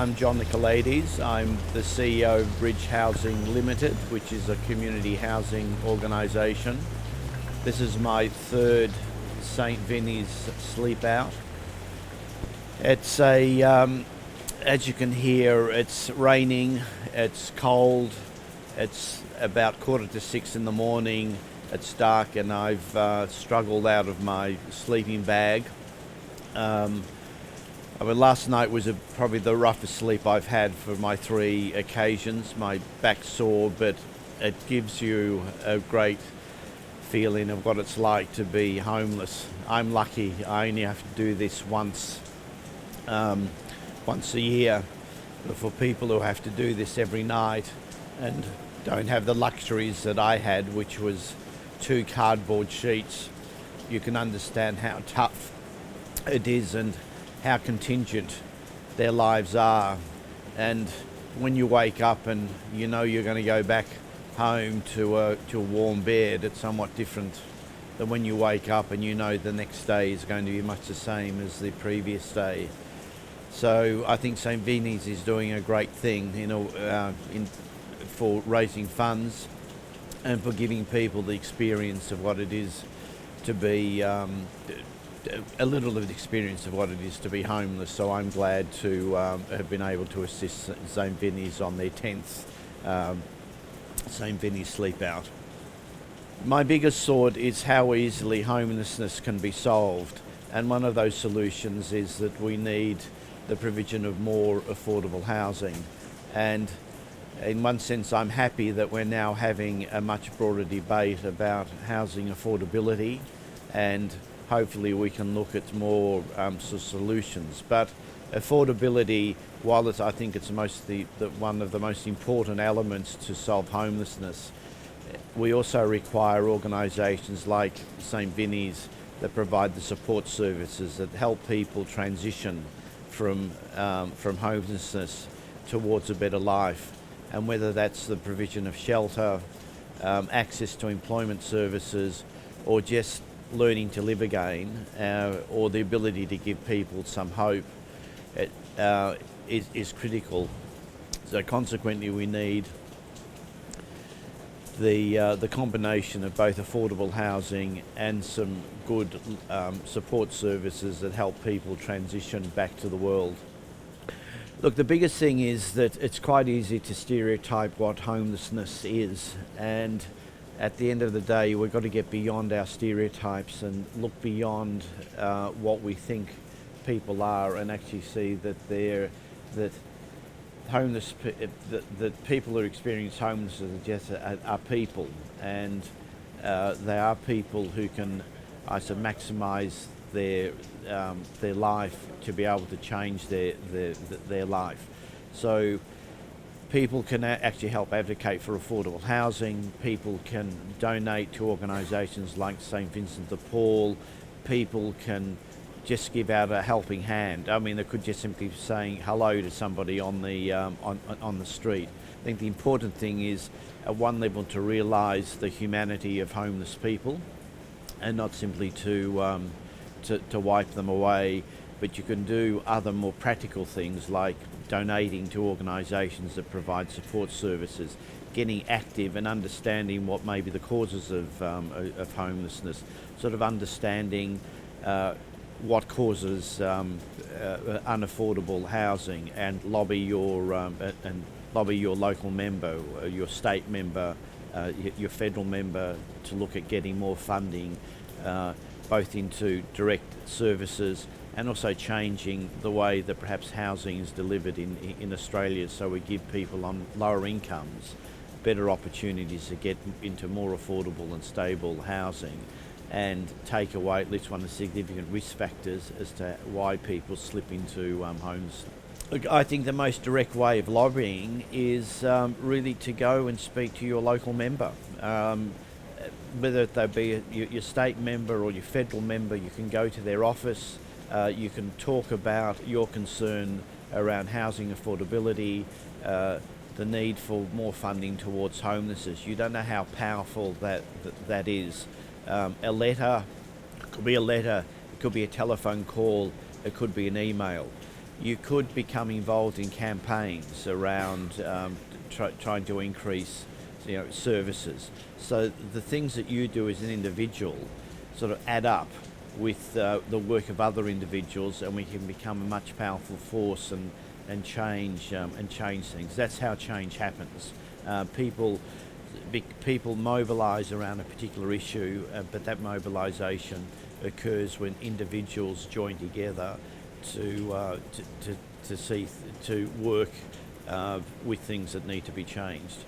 I'm John Nicolades. I'm the CEO of Bridge Housing Limited, which is a community housing organisation. This is my third St Vinny's sleep out. It's as you can hear, it's raining, it's cold, it's about 5:45 in the morning, it's dark, and I've struggled out of my sleeping bag. Last night was probably the roughest sleep I've had for my 3 occasions. My back's sore, but it gives you a great feeling of what it's like to be homeless. I'm lucky. I only have to do this once a year. But for people who have to do this every night and don't have the luxuries that I had, which was 2 cardboard sheets, you can understand how tough it is and how contingent their lives are. And when you wake up and you know you're going to go back home to a warm bed, it's somewhat different than when you wake up and you know the next day is going to be much the same as the previous day. So I think St Vinny's is doing a great thing, for raising funds and for giving people the experience of what it is to be a little of the experience of what it is to be homeless. So I'm glad to have been able to assist St Vinny's on their 10th St Vinny's sleep out. My biggest thought is how easily homelessness can be solved, and one of those solutions is that we need the provision of more affordable housing. And in one sense, I'm happy that we're now having a much broader debate about housing affordability, and hopefully we can look at more solutions. But affordability, while I think it's one of the most important elements to solve homelessness, we also require organisations like St Vinny's that provide the support services that help people transition from homelessness towards a better life. And whether that's the provision of shelter, access to employment services, or just learning to live again, or the ability to give people some hope, is critical. So consequently, we need the combination of both affordable housing and some good support services that help people transition back to the world. Look, the biggest thing is that it's quite easy to stereotype what homelessness is, and at the end of the day, we've got to get beyond our stereotypes and look beyond what we think people are, and actually see that that people who experience homelessness are people, and they are people who can, maximise their life to be able to change their life. So people can actually help advocate for affordable housing. People can donate to organisations like St Vincent de Paul. People can just give out a helping hand. I mean, they could just simply be saying hello to somebody on the street. I think the important thing is, at one level, to realise the humanity of homeless people, and not simply to wipe them away. But you can do other more practical things like donating to organisations that provide support services, getting active and understanding what may be the causes of homelessness, sort of understanding what causes unaffordable housing, and lobby your local member, your state member, your federal member, to look at getting more funding, both into direct services and also changing the way that perhaps housing is delivered in Australia, so we give people on lower incomes better opportunities to get into more affordable and stable housing, and take away at least one of the significant risk factors as to why people slip into homelessness. Look, I think the most direct way of lobbying is really to go and speak to your local member. Whether they be your state member or your federal member, you can go to their office, you can talk about your concern around housing affordability, the need for more funding towards homelessness. You don't know how powerful that is. A letter, it could be a telephone call, it could be an email. you could become involved in campaigns around trying to increase, services. So the things that you do as an individual sort of add up with the work of other individuals, and we can become a much powerful force and change things. That's how change happens. People mobilise around a particular issue, but that mobilisation occurs when individuals join together to work with things that need to be changed.